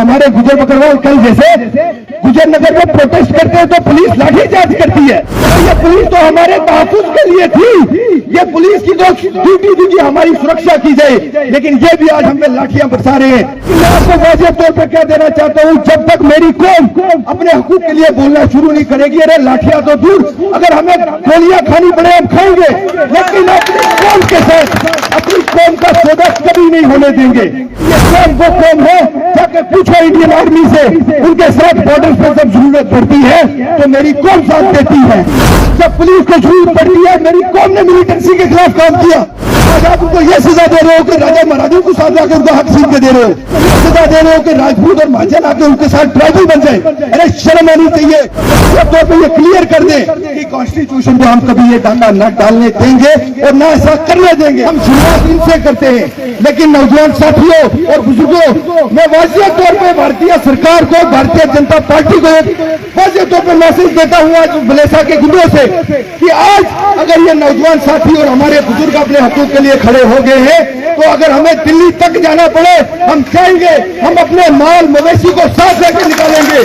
हमारे गुजर बकरवाल कल जैसे गुजर नगर में प्रोटेस्ट करते हैं तो पुलिस लाठीचार्ज करती है। ये पुलिस तो हमारे तहफ्फुज़ के लिए थी, ये पुलिस की तो ड्यूटी थी कि हमारी सुरक्षा की जाए, लेकिन ये भी आज हमें लाठियां बरसा रहे हैं। मैं आपको वाज़ेह तौर पर क्या देना चाहता हूँ, जब तक मेरी कौम अपने हकूक के लिए बोलना शुरू नहीं करेगी, अरे लाठियां तो दूर, अगर हमें गोलियां खानी पड़े हम खाएंगे, लेकिन अपनी कौम के साथ अपनी कौम का सौदा कभी नहीं होने देंगे। ये कौम वो कौम है, जाके पूछो इंडियन आर्मी से, उनके साथ बॉर्डर पर जब जरूरत पड़ती है तो मेरी कौम साथ देती है। जब पुलिस को जरूरत पड़ती है, मेरी कौम ने मिलिटेंसी के खिलाफ काम किया। आज आप उनको ये सजा दे रहे हो कि राजा महाराजों को साथ लाकर उनको हक छीन के दे रहे हो, सजा दे रहे हो कि राजपूत और महाजन आके उनके साथ ट्राइबल बन जाए। अरे शर्म आनी चाहिए। सब तौर पर ये क्लियर कर दें कि कॉन्स्टिट्यूशन को हम कभी ये डांगा न डालने देंगे और न ऐसा करने देंगे। हम शुरुआत इनसे करते हैं, लेकिन नौजवान साथियों और बुजुर्गों, मैं वाज़ेह तौर पर भारतीय सरकार को, भारतीय जनता पार्टी को वाज़ेह तौर पर मैसेज देता हूँ आज बलेसा के गुंडों से कि आज अगर ये नौजवान साथी और हमारे बुजुर्ग अपने हकूक के लिए खड़े हो गए हैं, तो अगर हमें दिल्ली तक जाना पड़े हम जाएंगे। हम अपने माल मवेशी को साथ लेकर निकालेंगे,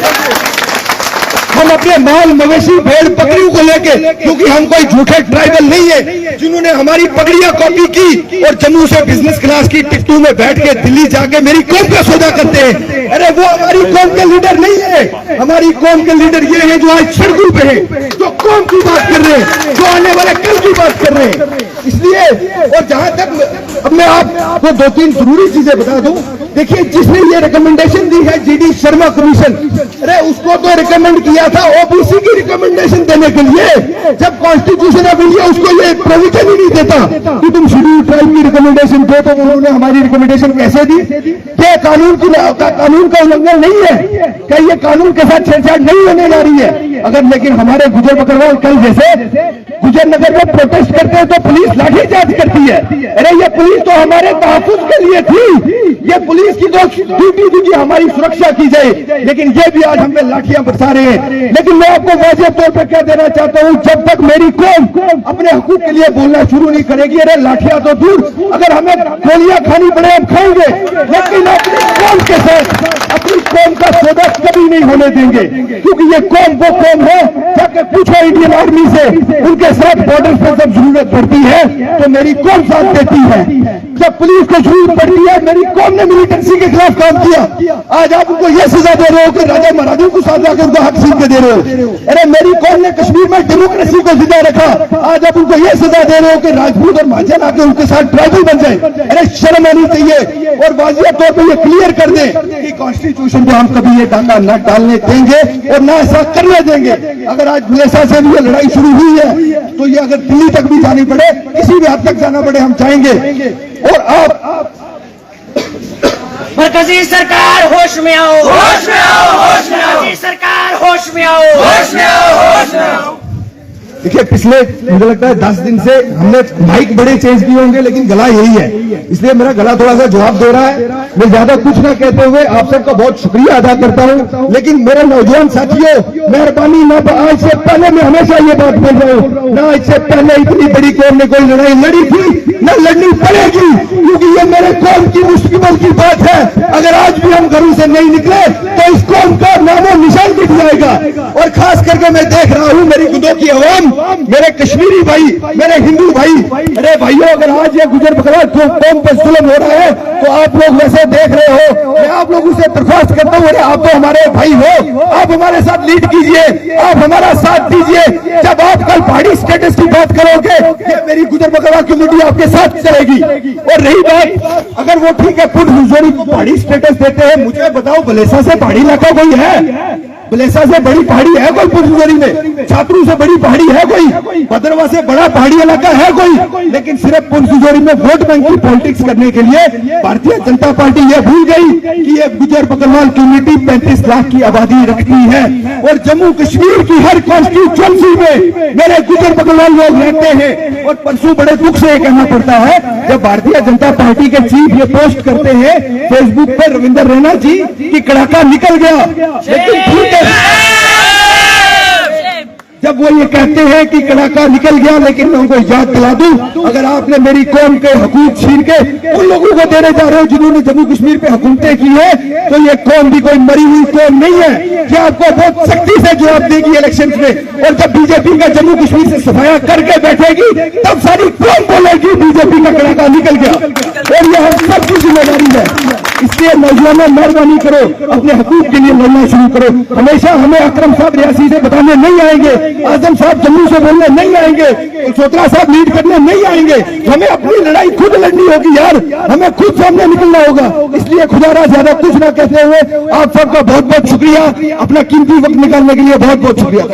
हम अपने माल मवेशी भेड़ पकड़ियों को लेके, क्योंकि हम कोई झूठे ट्राइबल नहीं है जिन्होंने हमारी पगड़ियां कॉपी की और जम्मू से बिजनेस क्लास की टिकटों में बैठ के दिल्ली जाके मेरी कौम का सौदा करते हैं। अरे वो हमारी कौम के लीडर नहीं है, हमारी कौम के लीडर ये हैं जो आज सड़कों पे हैं, जो कौम की बात कर रहे हैं, जो आने वाले कल की बात कर रहे हैं। इसलिए और जहां तक अब मैं आपको दो तीन जरूरी चीजें बता दूं। देखिए, जिसने ये रिकमेंडेशन दी है जीडी शर्मा कमीशन, अरे उसको तो रिकमेंड किया था ओबीसी की रिकमेंडेशन देने के लिए, जब कॉन्स्टिट्यूशन ऑफ इंडिया उसको ये प्रोविजन ही नहीं देता कि तुम शेड्यूल ट्राइब की रिकमेंडेशन दो, तो उन्होंने हमारी रिकमेंडेशन कैसे दी? क्या कानून का उल्लंघन नहीं है? क्या ये कानून के साथ छेड़छाड़ नहीं होने जा रही है? अगर लेकिन हमारे गुजर बकरवाल कल जैसे गुजर नगर में प्रोटेस्ट करते हैं तो पुलिस लाठीचार्ज करती है। अरे ये पुलिस तो हमारे तहफ्फुज़ के लिए थी, ये पुलिस की तो ड्यूटी थी कि हमारी सुरक्षा की जाए, लेकिन ये भी आज हमें लाठियां बरसा रहे हैं। लेकिन मैं आपको वाज़ेह तौर पर क्या देना चाहता हूँ, जब तक मेरी कौम अपने हकूक के लिए बोलना शुरू नहीं करेगी, अरे लाठियां तो दूर, अगर हमें गोलियां खानी पड़े हम खाएंगे, लेकिन अपनी कौम के साथ अपनी कौम का सौदा कभी नहीं होने देंगे। क्योंकि ये कौम वो कौम है, जाके पूछो इंडियन आर्मी से, उनके साथ बॉर्डर पर जब जरूरत पड़ती है तो मेरी कौम साथ देती है। जब पुलिस को जरूरत पड़ती है, मेरी कौम ने मिलिटेंसी के खिलाफ काम किया। आज आप उनको ये सजा दे रहे हो कि राजा महाराजों को साथ लाकर उनको हक छीन के दे रहे हो। अरे मेरी कौम ने कश्मीर में डेमोक्रेसी को जिंदा रखा, आज आप उनको ये सजा दे रहे हो कि राजपूत और महाजन आके उनके साथ ट्राइबल बन जाए। अरे शर्म आनी चाहिए। और वाज़ेह तौर पर ये क्लियर कर दें कि कॉन्स्टिट्यूशन को हम कभी ये डांगा न डालने देंगे और न ऐसा करने देंगे। अगर आज बलेसा से भी ये लड़ाई शुरू हुई है तो ये अगर दिल्ली तक भी जानी पड़े, किसी भी हद तक जाना पड़े, हम जाएंगे। और आप मरकजी सरकार होश में आओ, होश में आओ, होश में आओ। सरकार होश में आओ, होश में आओ, होश में आओ। देखिए, पिछले मुझे लगता है 10 दिन से हमने माइक बड़े चेंज किए होंगे, लेकिन गला यही है, इसलिए मेरा गला थोड़ा सा जवाब दे रहा है। मैं ज्यादा कुछ ना कहते हुए आप सबका बहुत शुक्रिया अदा करता हूं। लेकिन मेरे नौजवान साथियों, मेहरबानी ना, आज से पहले मैं हमेशा ये बात बोल रहा हूं, ना इससे पहले इतनी बड़ी कौम ने कोई लड़ाई लड़ी थी, न लड़नी पड़ेगी, क्योंकि ये मेरे कौम की मुस्तकबिल की बात है। अगर आज भी हम घरों से नहीं निकले तो इस कौम का नामो निशान मिट जाएगा। और खास करके मैं देख रहा हूं मेरी गुदों की अवाम, मेरे कश्मीरी भाई, मेरे हिंदू भाई, अरे भाइयों, अगर आज ये गुजर बकरवाल कौम पर जुल्म हो रहा है तो आप लोग वैसे देख रहे हो, मैं आप लोगों से दरख्वास्त करता हूँ, अरे आप तो हमारे भाई हो, आप हमारे साथ लीड कीजिए, आप हमारा साथ दीजिए। जब आप कल पहाड़ी स्टेटस की बात करोगे, ये मेरी गुजर बकरवाल कम्युनिटी आपके साथ चलेगी। और रही बात, अगर वो ठीक है पुट हुजूरी को पहाड़ी स्टेटस देते हैं, मुझे बताओ बलेसा से पहाड़ी इलाका कोई है? बलेसा से बड़ी पहाड़ी है कोई पुरजुरी में? छात्रों से बड़ी पहाड़ी है कोई? भद्रवा से बड़ा पहाड़ी इलाका है कोई? लेकिन सिर्फ पुरजुरी में वोट बैंक की पॉलिटिक्स करने के लिए भारतीय जनता पार्टी ये भूल गई कि ये गुजर बकरवाल कम्युनिटी 35 लाख की आबादी रखती है और जम्मू कश्मीर की हर कॉन्स्टिट्यूएंसी में मेरे गुजर बकरवाल लोग रहते हैं। और परसों बड़े दुख से कहना पड़ता है, जब भारतीय जनता पार्टी के चीफ ये पोस्ट करते हैं फेसबुक पर रविंदर रैना जी की कड़ाका निकल गया, लेकिन ठीक है, जब वो ये कहते हैं कि कड़ाका निकल गया, लेकिन मैं उनको याद दिला दूं, अगर आपने मेरी कौम के हकूक छीन के उन लोगों को देने जा रहे हो जिन्होंने जम्मू कश्मीर पे हुकूमतें की है, तो ये कौम भी कोई मरी हुई कौम नहीं है कि आपको बहुत सख्ती से जवाब देगी इलेक्शन में। और जब बीजेपी का जम्मू कश्मीर से सफाया करके बैठेगी, तब सारी कौम बोलेगी बीजेपी का कड़ाका निकल गया। और ये हम सबकी जिम्मेदारी है। इसलिए नौजवानों, मेहरबानी करो, अपने हकूक के लिए लड़ना शुरू करो। हमेशा हमें अकरम साहब रियासी से बताने नहीं आएंगे, आजम साहब जम्मू से बोलने नहीं आएंगे, सोत्रा साहब लीड करने नहीं आएंगे। हमें अपनी लड़ाई खुद लड़नी होगी यार, हमें खुद सामने निकलना होगा। इसलिए खुदारा ज्यादा कुछ ना कहते हुए आप सबका बहुत बहुत शुक्रिया, अपना कीमती वक्त निकालने के लिए बहुत बहुत शुक्रिया।